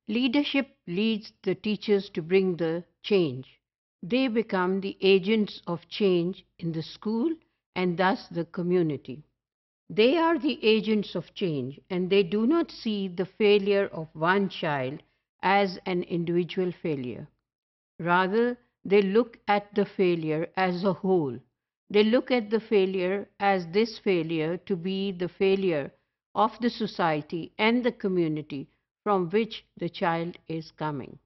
Leadership leads the teachers to bring the change. They become the agents of change in the school and thus the community. They are the agents of change, and they do not see the failure of one child as an individual failure. Rather, they look at the failure as a whole. They look at the failure as this failure to be the failure of the society and the community from which the child is coming.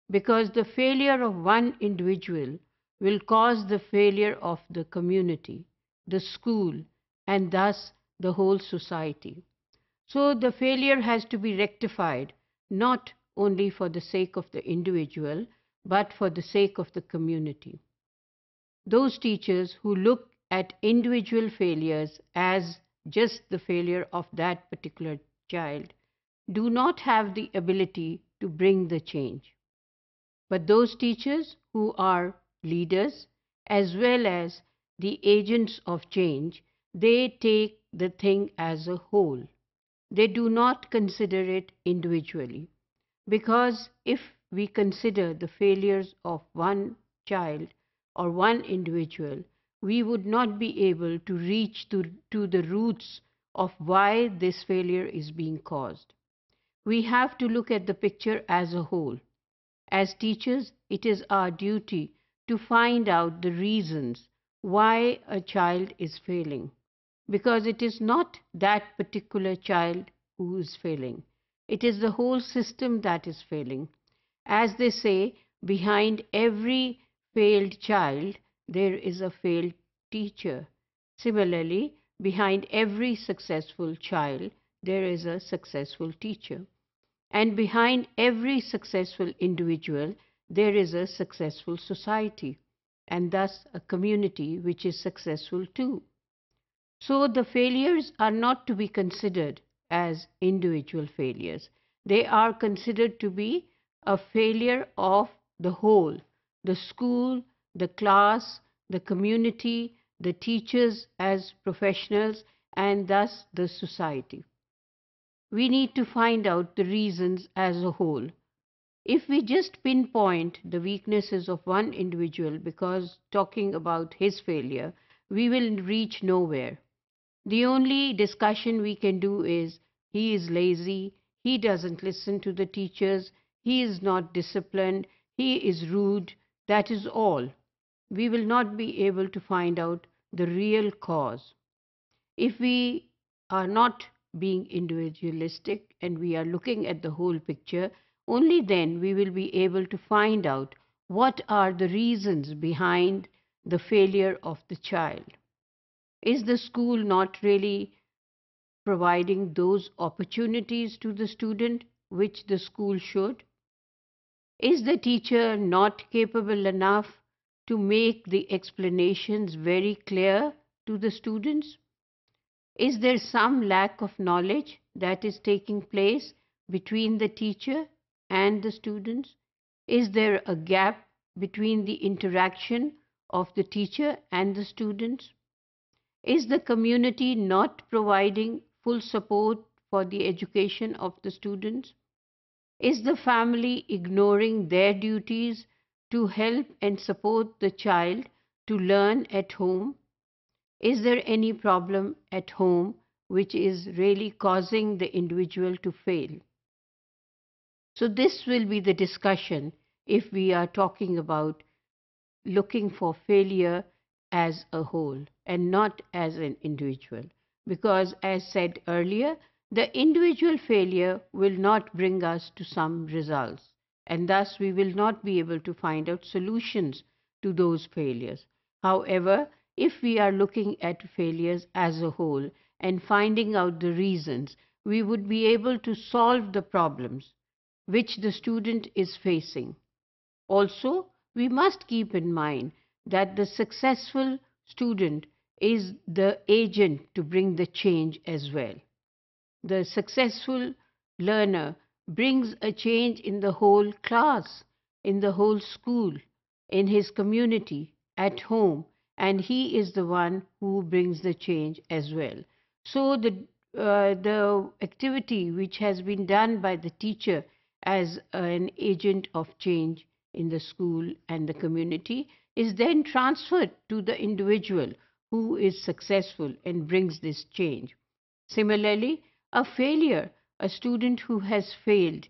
Because the failure of one individual will cause the failure of the community, the school, and thus the whole society. So the failure has to be rectified, not only for the sake of the individual, but for the sake of the community. Those teachers who look at individual failures as just the failure of that particular child do not have the ability to bring the change. But those teachers who are leaders as well as the agents of change, they take the thing as a whole. They do not consider it individually. Because if we consider the failures of one child or one individual, we would not be able to reach to the roots of why this failure is being caused. We have to look at the picture as a whole. As teachers, it is our duty to find out the reasons why a child is failing, because it is not that particular child who is failing. It is the whole system that is failing. As they say, behind every failed child, there is a failed teacher. Similarly, behind every successful child, there is a successful teacher. And behind every successful individual, there is a successful society, and thus a community which is successful too. So the failures are not to be considered as individual failures. They are considered to be a failure of the whole, the school, the class, the community, the teachers as professionals, and thus the society. We need to find out the reasons as a whole. If we just pinpoint the weaknesses of one individual because talking about his failure, we will reach nowhere. The only discussion we can do is he is lazy, he doesn't listen to the teachers, he is not disciplined, he is rude, that is all. We will not be able to find out the real cause. If we are not being individualistic and we are looking at the whole picture, only then we will be able to find out what are the reasons behind the failure of the child. Is the school not really providing those opportunities to the student which the school should? Is the teacher not capable enough to make the explanations very clear to the students? Is there some lack of knowledge that is taking place between the teacher and the students? Is there a gap between the interaction of the teacher and the students? Is the community not providing full support for the education of the students? Is the family ignoring their duties to help and support the child to learn at home? Is there any problem at home which is really causing the individual to fail? So this will be the discussion if we are talking about looking for failure as a whole and not as an individual. Because as said earlier, the individual failure will not bring us to some results, and thus we will not be able to find out solutions to those failures. However, if we are looking at failures as a whole and finding out the reasons, we would be able to solve the problems which the student is facing. Also, we must keep in mind that the successful student is the agent to bring the change as well. The successful learner brings a change in the whole class, in the whole school, in his community, at home, and he is the one who brings the change as well. So the activity which has been done by the teacher as an agent of change in the school and the community is then transferred to the individual who is successful and brings this change. Similarly, a failure, a student who has failed,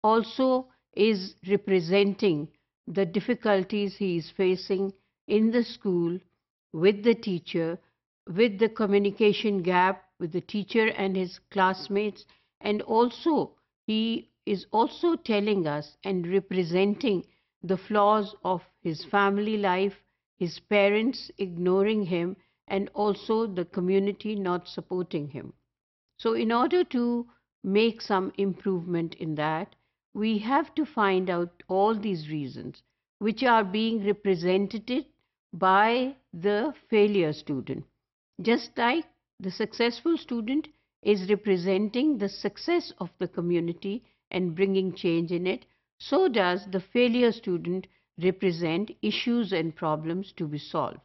also is representing the difficulties he is facing in the school, with the teacher, with the communication gap with the teacher and his classmates, and also he is also telling us and representing the flaws of his family life, his parents ignoring him, and also the community not supporting him. So, in order to make some improvement in that, we have to find out all these reasons which are being represented by the failure student. Just like the successful student is representing the success of the community and bringing change in it, so does the failure student represent issues and problems to be solved.